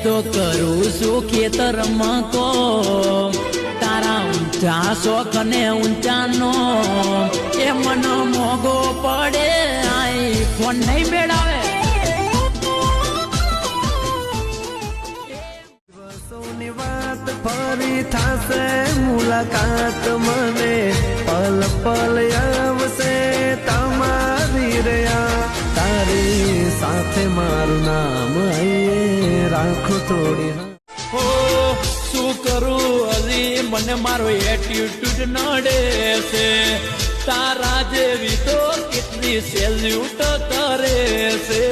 તો કરું છું ખેતરમાં કો તારા ઊંચા શોખ ને ઊંચાનો એ મન મોગો પડે આઈ ફોન નહીં મેળાવે વર્ષોની વાત ફરી થાશે મુલાકાત મને પલ પલ આવશે તમારી રહ્યા તારી સાથે મારું નામ આઈએ રાખો થોડી હો શું કરું અલી મને મારો એટીટ્યુડ નડે છે તારા જેવી તો કેટલી સેલ્યુટ કરે છે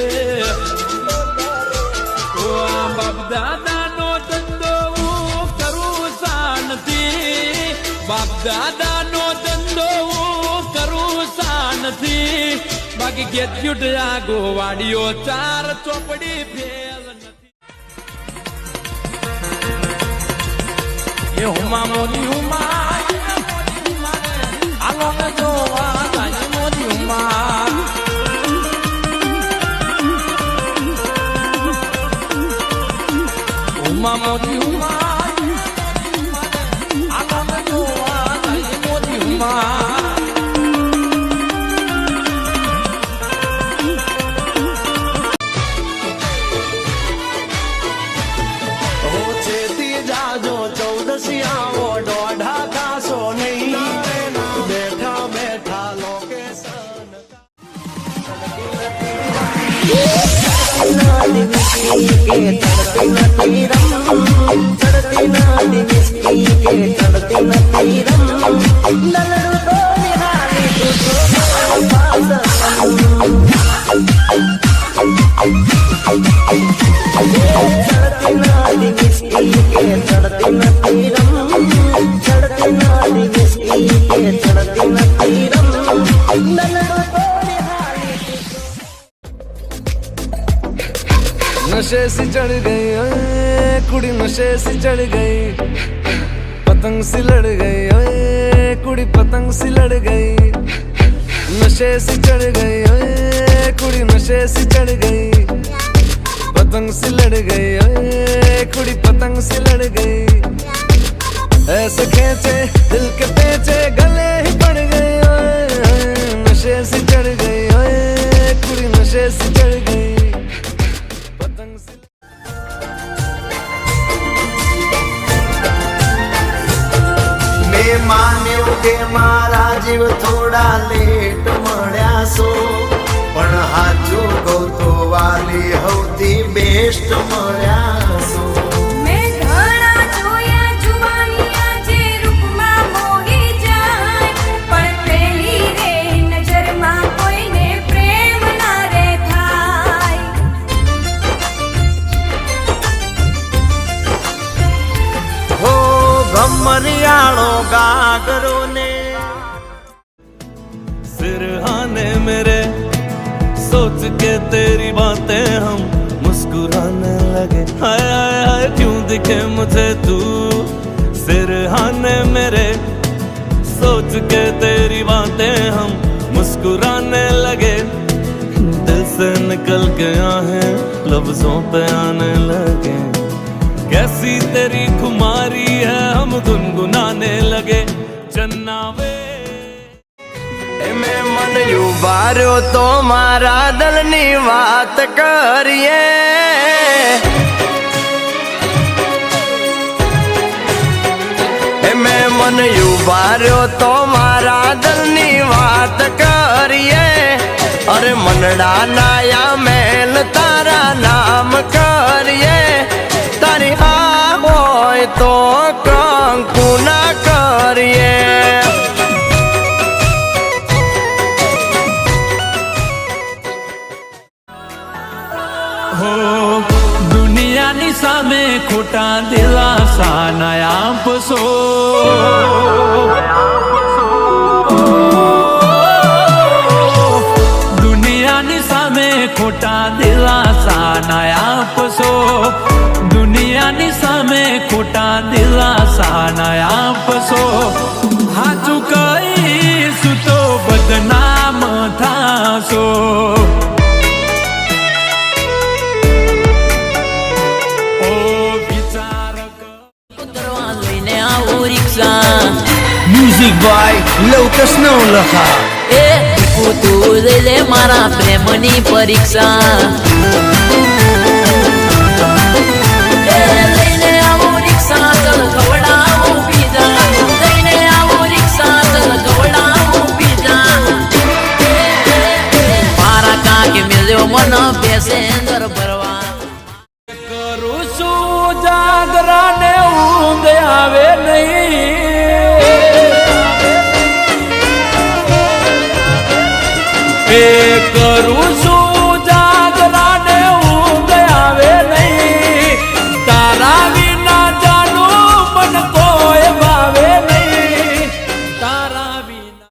ઓ બાપ દાદાનો ધંધો હું કરું શાનથી બાપ દાદાનો ધંધો હું કરું શાનથી બાકી ગેટ્યુટ આગો વાડીઓ ચાર ચોપડી ફેલ નથી એ હુમા મોદી હુમા આલો ને જોવા તાજી મોદી હુમા હુમા મોદી હુમા આલો ને જોવા તાજી મોદી હુમા આવો દોઢા ખાશો નહીં બેઠા બેઠા લોકેશન नशे से चढ़ गई ओए कुड़ी नशे से चढ़ गई पतंग से लड़ गई ओए कुड़ी पतंग से लड़ गई नशे से चढ़ गई ओए कुड़ी नशे से चढ़ गई पतंग से लड़ गई ओए कुड़ी पतंग से लड़ गई ऐसे खेचे दिल के पेचे गले ही पड़ गए ओए नशे से चढ़ गई ओए कुड़ी नशे से चढ़ गई मान्यो के मारा जीव थोड़ा लेट मळ्या सो पण हाचू गो तो वाली हौती बेस्ट मळ्या सो मैं घणा जोया जुवानिया जे रूपमा मोही जाय पण पेली रे नजरमा कोईने प्रेम ना रे थाय हो गमरियाळो गागरो ने सिरहाने मेरे सोच के तेरी बातें हम मुस्कुराने लगे हाय हाय हाय क्यों दिखे मुझे तू सिरहाने मेरे सोच के तेरी बातें हम मुस्कुराने लगे दिल से निकल गया है लफ्जों पे आने लगे कैसी तेरी खुमारी है हम गुनगुनाने लगे चन्नावे मैं मन युवार्यो तो मारा दलनी बात करिए मैं मन युवार्यो तो मारा दलनी बात करिए अरे मनडा नाया मेल तारा नाम करिए तारी होय तो कंकु ना करिए हो દુનિયાની સામે ખોટા દિલાસા નયા આપશો દુનિયાની સામે ખોટા દિલાસા નયા આપશો દુનિયાની સામે ખોટા દિલાસા નયા આપશો હાચું કહીશું તો બદનામ થાશો Oh ભાઈ લવકસ ન લખા એ તું લઈ લે મારા પ્રેમની પરીક્ષા એ લઈને આવો રિક્ષા ચલ ખવડાવું પીઝા લઈને આવો રિક્ષા ચલ ખવડાવું પીઝા મારા કાકે મિલ્યો મન પેસેન્જર ભરવા કરું છું જાગરા ને ઊંઘ આવે નહીં એ કરું છું જાગરા ને ઊંઘ આવે નહીં તારા વિના જાનું મન કોઈ ભાવે નહીં તારા વિના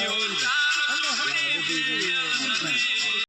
મોઢા